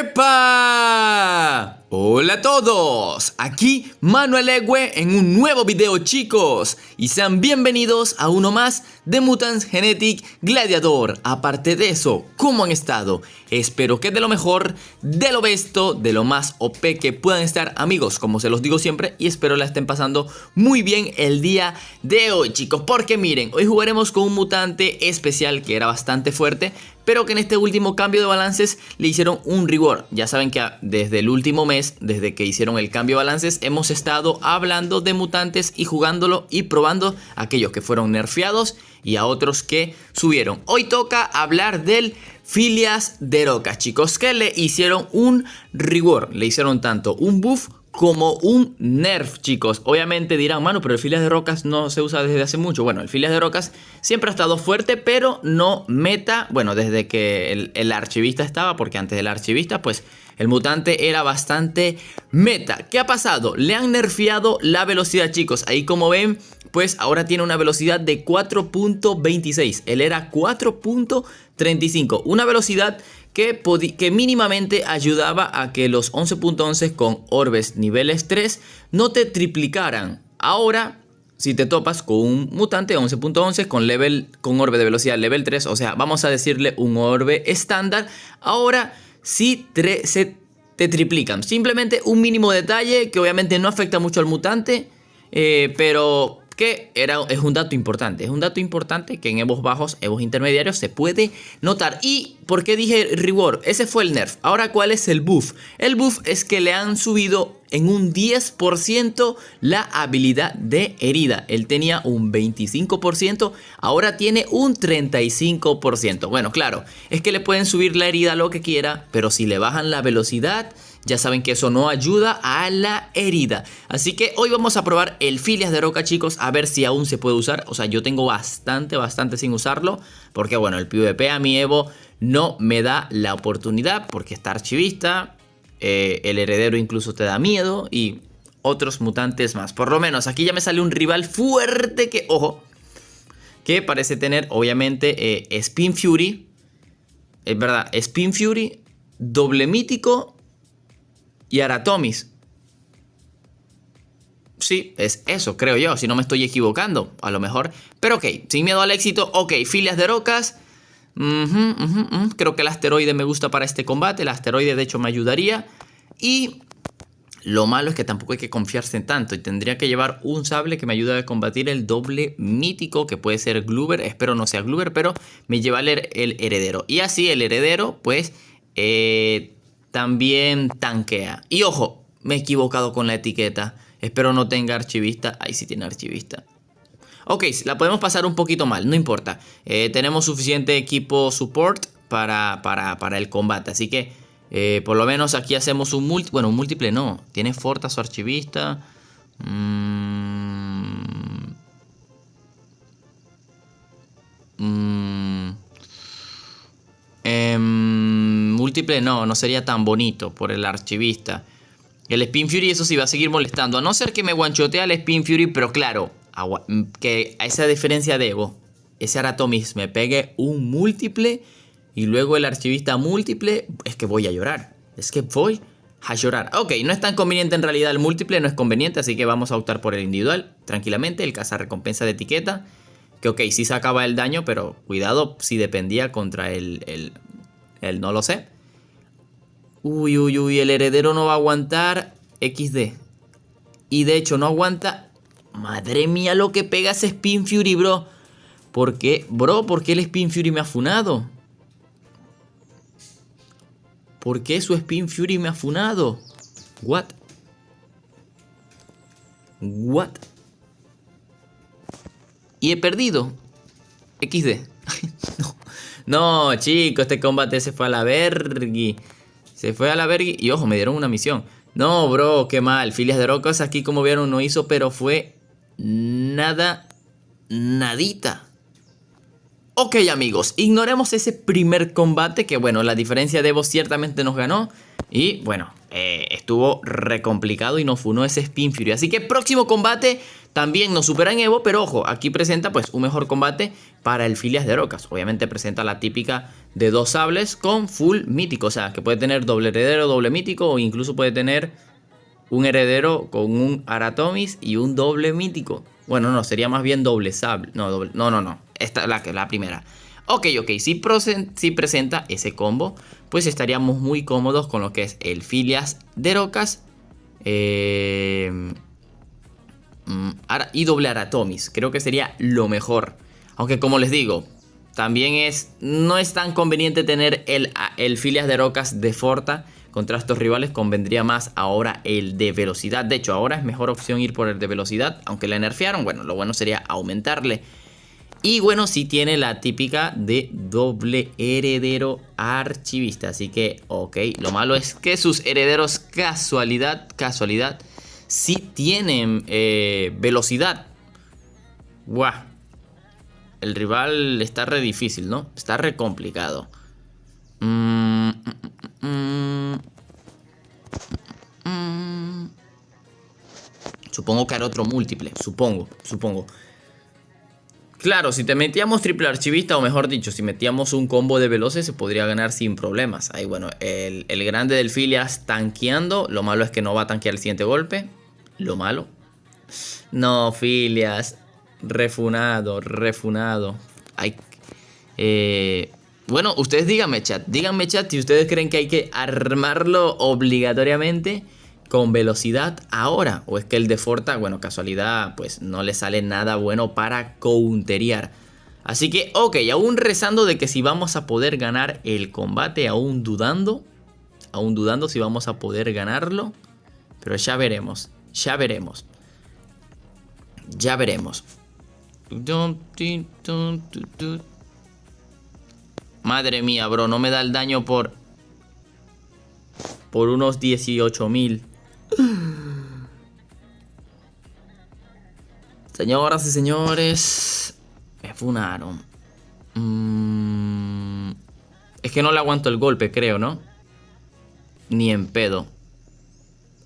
¡Epa! Hola a todos, aquí Manuel Egue en un nuevo video, chicos, y sean bienvenidos a uno más de Mutants Genetic Gladiator. Aparte de eso, ¿cómo han estado? Espero que de lo mejor, de lo besto, de lo más OP que puedan estar, amigos, como se los digo siempre, y espero la estén pasando muy bien el día de hoy, chicos, porque miren, hoy jugaremos con un mutante especial que era bastante fuerte, pero que en este último cambio de balances le hicieron un reward. Ya saben que desde el último mes, desde que hicieron el cambio de balances, hemos estado hablando de mutantes y jugándolo y probando a aquellos que fueron nerfeados y a otros que subieron. Hoy toca hablar del Phileas de Rocas, chicos, que le hicieron un reward. Le hicieron tanto un buff como un nerf, chicos. Obviamente dirán, mano, pero el Phileas de Rocas no se usa desde hace mucho. Bueno, el Phileas de Rocas siempre ha estado fuerte, pero no meta. Bueno, desde que el archivista estaba, porque antes del archivista, pues el mutante era bastante meta. ¿Qué ha pasado? Le han nerfeado la velocidad, chicos. Ahí como ven, pues ahora tiene una velocidad de 4.26. Él era 4.35. Una velocidad que mínimamente ayudaba a que los 11.11 con orbes niveles 3 no te triplicaran. Ahora, si te topas con un mutante 11.11 con orbe de velocidad level 3, o sea, vamos a decirle un orbe estándar, ahora sí se te triplican. Simplemente un mínimo detalle que obviamente no afecta mucho al mutante, pero que es un dato importante. Es un dato importante que en evos bajos, evos intermediarios se puede notar. ¿Y por qué dije reward? Ese fue el nerf. Ahora, ¿cuál es el buff? El buff es que le han subido en un 10% la habilidad de herida. Él tenía un 25%, ahora tiene un 35%. Bueno, claro, es que le pueden subir la herida lo que quiera, pero si le bajan la velocidad, ya saben que eso no ayuda a la herida. Así que hoy vamos a probar el Phileas de Roca, chicos, a ver si aún se puede usar. O sea, yo tengo bastante sin usarlo, porque bueno, el PvP a mi Evo no me da la oportunidad, porque está archivista, el heredero incluso te da miedo y otros mutantes más. Por lo menos aquí ya me sale un rival fuerte que, ojo, que parece tener obviamente Spin Fury. Es verdad, Spin Fury, doble mítico y Aratomis. Sí, es eso, creo yo, si no me estoy equivocando, a lo mejor. Pero ok, sin miedo al éxito. Ok, Phileas de Rocas. Creo que el asteroide me gusta para este combate. El asteroide de hecho me ayudaría. Y lo malo es que tampoco hay que confiarse en tanto. Y tendría que llevar un sable que me ayude a combatir el doble mítico, que puede ser Gloober. Espero no sea Gloober, pero me lleva el heredero. Y así el heredero pues también tanquea. Y ojo, me he equivocado con la etiqueta. Espero no tenga archivista. Ahí sí tiene archivista. Ok, la podemos pasar un poquito mal, no importa. Tenemos suficiente equipo support para el combate. Así que por lo menos aquí hacemos un múltiple. Bueno, un múltiple no. Tiene Fortas o archivista. Múltiple no sería tan bonito por el archivista. El Spin Fury eso sí va a seguir molestando. A no ser que me one-shotee al Spin Fury, pero claro, que a esa diferencia de Evo, ese Aratomis me pegue un múltiple y luego el archivista múltiple, es que voy a llorar. Es que voy a llorar. Ok, no es tan conveniente en realidad el múltiple, no es conveniente, así que vamos a optar por el individual. Tranquilamente, el cazarrecompensa de etiqueta. Que ok, sí sacaba el daño, pero cuidado si dependía contra el no lo sé. Uy, el heredero no va a aguantar XD. Y de hecho no aguanta. Madre mía lo que pega ese Spin Fury, bro. ¿Por qué? Bro, ¿por qué el Spin Fury me ha funado? ¿Por qué su Spin Fury me ha funado? What? Y he perdido. XD. No, chicos, este combate se fue a la vergui. Se fue a la vergui. Y ojo, me dieron una misión. No, bro, qué mal. Phileas de Rocas aquí, como vieron, no hizo, pero fue nadita. Ok, amigos, ignoremos ese primer combate que, bueno, la diferencia de Evo ciertamente nos ganó. Y, bueno, estuvo re complicado y nos funó ese Spin Fury. Así que próximo combate también nos supera en Evo, pero ojo, aquí presenta pues un mejor combate para el Filias de Rocas. Obviamente presenta la típica de 2 sables con full mítico, o sea, que puede tener doble heredero, doble mítico, o incluso puede tener un heredero con un Aratomis y un doble mítico. Bueno, no, sería más bien doble sable. No, no. Esta es la primera. Ok, si presenta ese combo, pues estaríamos muy cómodos con lo que es el Filias de Rocas y doble Aratomis. Creo que sería lo mejor. Aunque como les digo, también no es tan conveniente tener el Filias de Rocas de Forta contra estos rivales. Convendría más ahora el de velocidad. De hecho, ahora es mejor opción ir por el de velocidad. Aunque le nerfearon, bueno, lo bueno sería aumentarle. Y bueno, sí tiene la típica de doble heredero archivista. Así que, ok. Lo malo es que sus herederos, casualidad, sí tienen velocidad. Guau. El rival está re difícil, ¿no? Está re complicado. Supongo que hará otro múltiple. Supongo. Claro, si te metíamos triple archivista, o mejor dicho, si metíamos un combo de veloces, se podría ganar sin problemas. Ahí, bueno, el grande del Filias tanqueando. Lo malo es que no va a tanquear el siguiente golpe. Lo malo. No, Filias. Refunado. Ay, bueno, ustedes díganme chat si ustedes creen que hay que armarlo obligatoriamente con velocidad ahora, o es que el de Forta, bueno, casualidad, pues no le sale nada bueno para counterear. Así que, ok, aún rezando de que si vamos a poder ganar el combate, aún dudando si vamos a poder ganarlo, pero ya veremos. Madre mía, bro, no me da el daño por unos 18.000. Señoras y señores, me funaron. Es que no le aguanto el golpe, creo, ¿no? Ni en pedo.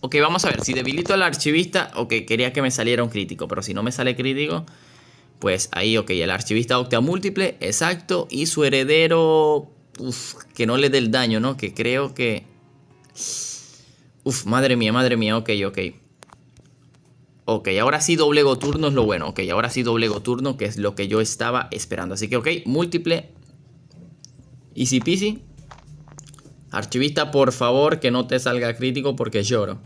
Ok, vamos a ver, si debilito al archivista. Ok, quería que me saliera un crítico, pero si no me sale crítico, pues ahí, ok, el archivista octa múltiple, exacto. Y su heredero, que no le dé el daño, ¿no? Que creo que... madre mía, ok. Ok, ahora sí doblego turno es lo bueno. Ok, ahora sí doblego turno, que es lo que yo estaba esperando. Así que, ok, múltiple. Easy peasy. Archivista, por favor, que no te salga crítico porque lloro.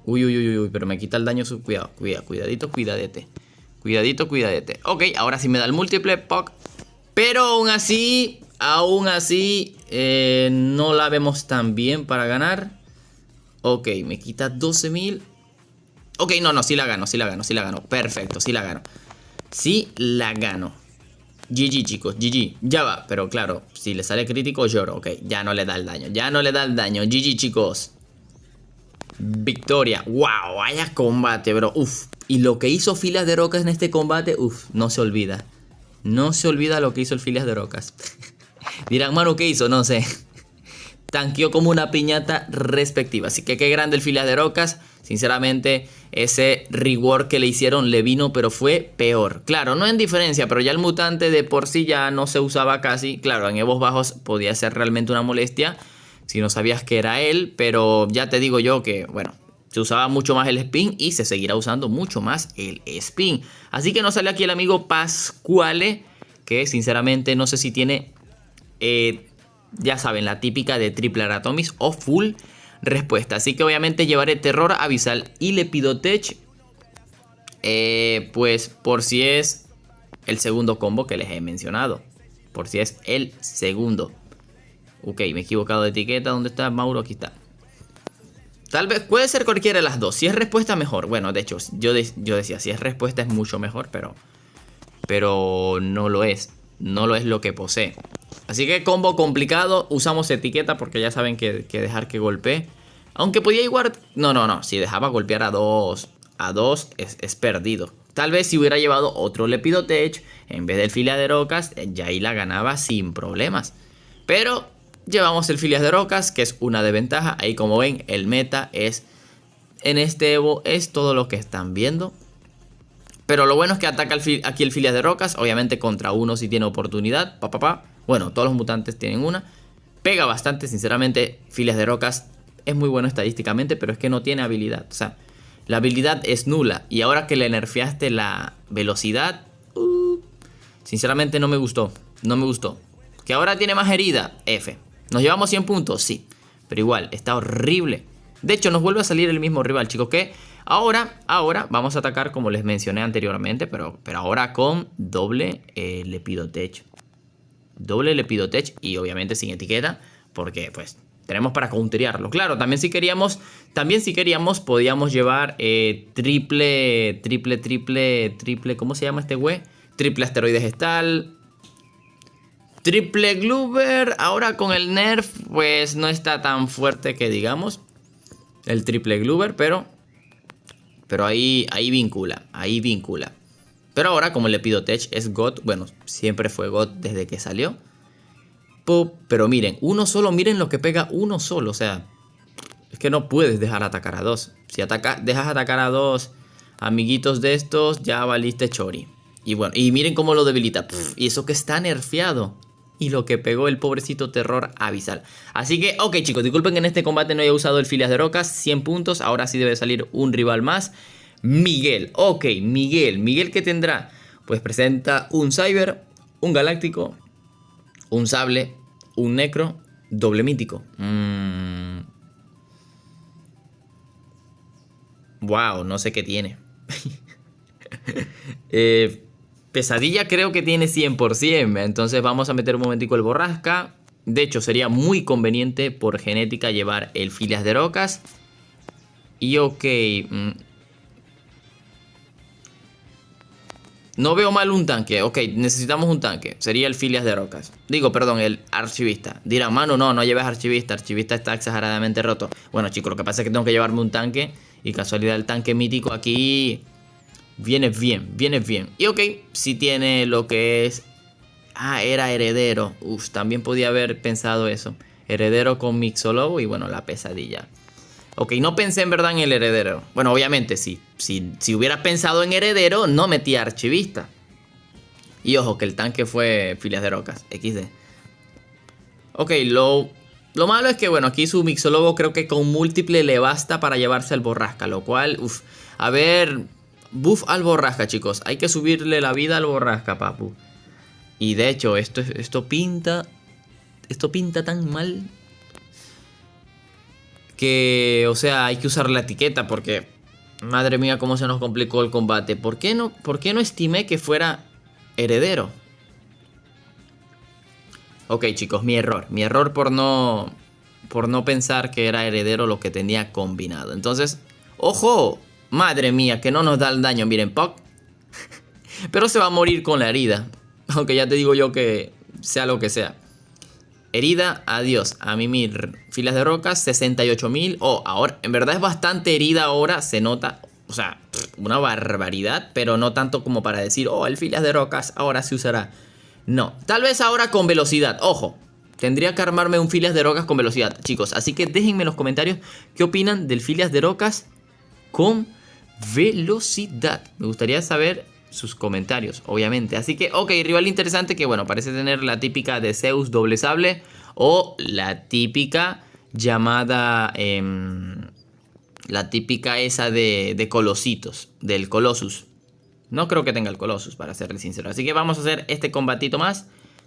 Uy, pero me quita el daño. Cuidadito, cuidadete. Ok, ahora sí me da el múltiple, POC. Pero aún así, no la vemos tan bien para ganar. Ok, me quita 12.000. Ok, no, sí la gano. Perfecto, sí la gano. GG, chicos, GG. Ya va, pero claro, si le sale crítico lloro. Ok, ya no le da el daño. GG, chicos. Victoria. Wow, vaya combate, bro. Y lo que hizo Filias de Rocas en este combate, no se olvida. No se olvida lo que hizo el Filias de Rocas. Dirán, mano, ¿qué hizo? No sé. Tanqueó como una piñata respectiva. Así que qué grande el Filias de Rocas. Sinceramente, ese reward que le hicieron le vino, pero fue peor. Claro, no en diferencia, pero ya el mutante de por sí ya no se usaba casi. Claro, en Evos bajos podía ser realmente una molestia si no sabías que era él. Pero ya te digo yo que, bueno, se usaba mucho más el spin y se seguirá usando mucho más el spin. Así que nos sale aquí el amigo Pascuale, que sinceramente no sé si tiene... ya saben, la típica de triple Aratomis o full respuesta. Así que obviamente llevaré terror abisal y Lepidotech. Pues por si es el segundo combo que les he mencionado. Por si es el segundo. Ok, me he equivocado de etiqueta. ¿Dónde está Mauro? Aquí está. Tal vez puede ser cualquiera de las dos. Si es respuesta, mejor. Bueno, de hecho, yo decía, si es respuesta es mucho mejor, pero no lo es. No lo es lo que posee. Así que combo complicado. Usamos etiqueta porque ya saben que dejar que golpee. Aunque podía igual... No. Si dejaba golpear a dos es perdido. Tal vez si hubiera llevado otro Lepidotech en vez del Filias de Rocas, ya ahí la ganaba sin problemas. Pero llevamos el Filias de Rocas, que es una desventaja. Ahí como ven, el meta es en este Evo, es todo lo que están viendo. Pero lo bueno es que ataca aquí el Filias de Rocas, obviamente contra uno si tiene oportunidad. Bueno, todos los mutantes tienen una. Pega bastante, sinceramente, Filias de Rocas es muy bueno estadísticamente, pero es que no tiene habilidad. O sea, la habilidad es nula. Y ahora que le nerfeaste la velocidad, sinceramente no me gustó. No me gustó. Que ahora tiene más herida, F. ¿Nos llevamos 100 puntos? Sí. Pero igual, está horrible. De hecho, nos vuelve a salir el mismo rival, chicos. Que ahora vamos a atacar como les mencioné anteriormente. Pero ahora con doble Lepidotech. Doble Lepidotech y obviamente sin etiqueta. Porque pues tenemos para counterearlo. Claro, también si queríamos podíamos llevar triple. ¿Cómo se llama este güey? Triple asteroide gestal. Triple Gloober. Ahora con el nerf pues no está tan fuerte que digamos. El triple Gloober, pero ahí vincula. Ahí vincula. Pero ahora como el Lepidotech es God. Bueno, siempre fue God desde que salió. Pero miren, uno solo, miren lo que pega uno solo. O sea, es que no puedes dejar atacar a dos. Si dejas atacar a dos amiguitos de estos, ya valiste chori. Y bueno, y miren cómo lo debilita. Y eso que está nerfeado. Y lo que pegó el pobrecito terror abisal. Así que, ok chicos, disculpen que en este combate no haya usado el Filias de Rocas. 100 puntos, ahora sí debe salir un rival más. Miguel, ok, Miguel ¿qué tendrá? Pues presenta un Cyber, un Galáctico, un Sable, un Necro, doble mítico. Wow, no sé qué tiene. Pesadilla creo que tiene 100%. Entonces vamos a meter un momentico el Borrasca. De hecho sería muy conveniente por genética llevar el Filias de Rocas. Y ok. No veo mal un tanque. Ok, necesitamos un tanque. Sería el Filias de Rocas. Digo, perdón, el Archivista. Dirán, mano, no lleves Archivista. Archivista está exageradamente roto. Bueno chicos, lo que pasa es que tengo que llevarme un tanque. Y casualidad el tanque mítico aquí viene bien. Y ok, si tiene lo que es... era heredero. También podía haber pensado eso. Heredero con Mixolobo y bueno, la pesadilla. Ok, no pensé en verdad en el heredero. Bueno, obviamente sí. Si hubiera pensado en heredero, no metía archivista. Y ojo, que el tanque fue Filias de Rocas. XD. Ok, lo malo es que, bueno, aquí su Mixolobo creo que con múltiple le basta para llevarse al Borrasca. Lo cual, a ver... Buff al Borrasca, chicos. Hay que subirle la vida al Borrasca, papu. Y de hecho, esto pinta tan mal... que, o sea, hay que usar la etiqueta porque, madre mía, cómo se nos complicó el combate. ¿Por qué no estimé que fuera heredero? Ok, chicos, mi error por no pensar que era heredero lo que tenía combinado. Entonces, ¡ojo! Madre mía, que no nos da el daño. Miren, Puck. Pero se va a morir con la herida. Aunque ya te digo yo que sea lo que sea. Herida, adiós. A mimir. Filas de Rocas, 68.000. Ahora, en verdad es bastante herida ahora. Se nota, o sea, una barbaridad. Pero no tanto como para decir, el Filas de Rocas ahora se usará. No, tal vez ahora con velocidad. Ojo, tendría que armarme un Filas de Rocas con velocidad, chicos. Así que déjenme en los comentarios qué opinan del Filas de Rocas con velocidad. Me gustaría saber sus comentarios, obviamente. Así que, ok, rival interesante que, bueno, parece tener la típica de Zeus doble sable o la típica llamada, la típica esa de Colositos, del Colossus. No creo que tenga el Colossus, para serle sincero. Así que vamos a hacer este combatito más.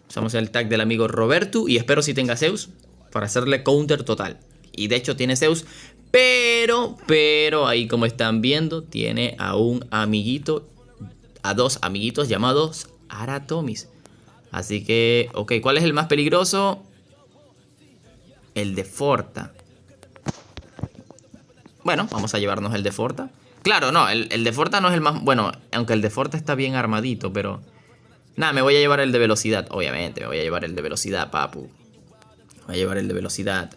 Usamos el tag del amigo Roberto y espero si tenga Zeus para hacerle counter total. Y de hecho tiene Zeus, pero ahí como están viendo, tiene a un amiguito, a dos amiguitos llamados Aratomis. Así que, ok, ¿cuál es el más peligroso? El de Forta. Bueno, vamos a llevarnos el de Forta. Claro, no, el de Forta no es el más... Bueno, aunque el de Forta está bien armadito, pero... Nada, me voy a llevar el de velocidad, obviamente. Me voy a llevar el de velocidad, papu. Me voy a llevar el de velocidad.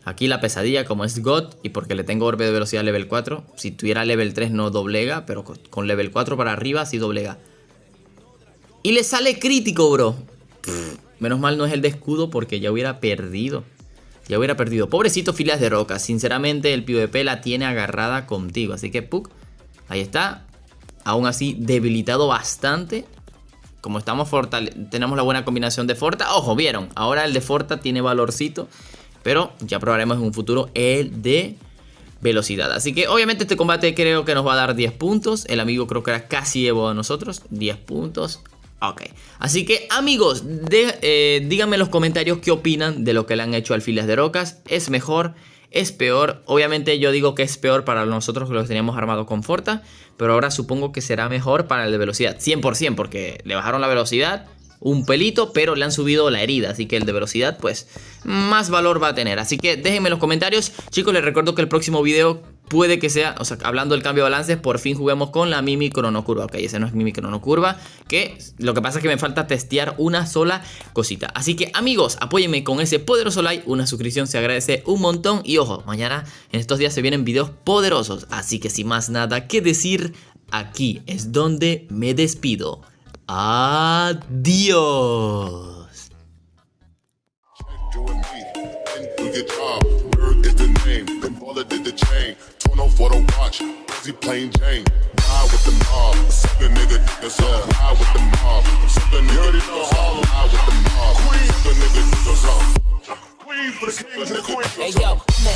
Aquí la pesadilla, como es God, y porque le tengo orbe de velocidad level 4. Si tuviera level 3 no doblega, pero con level 4 para arriba sí doblega. Y le sale crítico, bro. Menos mal no es el de escudo porque ya hubiera perdido. Ya hubiera perdido. Pobrecito Filas de Roca. Sinceramente el PvP la tiene agarrada contigo. Así que Puck, ahí está. Aún así debilitado bastante. Como estamos tenemos la buena combinación de Forta. Ojo, vieron. Ahora el de Forta tiene valorcito. Pero ya probaremos en un futuro el de velocidad. Así que obviamente este combate creo que nos va a dar 10 puntos. El amigo creo que era casi Evo a nosotros. 10 puntos. Ok, así que amigos, díganme en los comentarios qué opinan de lo que le han hecho al Filas de Rocas. ¿Es mejor? ¿Es peor? Obviamente yo digo que es peor para nosotros que los teníamos armados con Forta, pero ahora supongo que será mejor para el de velocidad, 100%, porque le bajaron la velocidad un pelito, pero le han subido la herida, así que el de velocidad pues más valor va a tener. Así que déjenme en los comentarios. Chicos, les recuerdo que el próximo video puede que sea, o sea, hablando del cambio de balances, por fin juguemos con la Mimi Cronocurva. Ok, ese no es Mimi Cronocurva, que lo que pasa es que me falta testear una sola cosita. Así que amigos, apóyenme con ese poderoso like, una suscripción se agradece un montón. Y ojo, mañana en estos días se vienen videos poderosos, así que sin más nada que decir, aquí es donde me despido. Adiós. For the watch, he plain Jane. Ride with the mob, suck a nigga, niggas up. Ride with the mob, suck a nigga, niggas up. Ride with the mob, suck a nigga, niggas up. Queen for the kings and queens. Hey yo, I'm the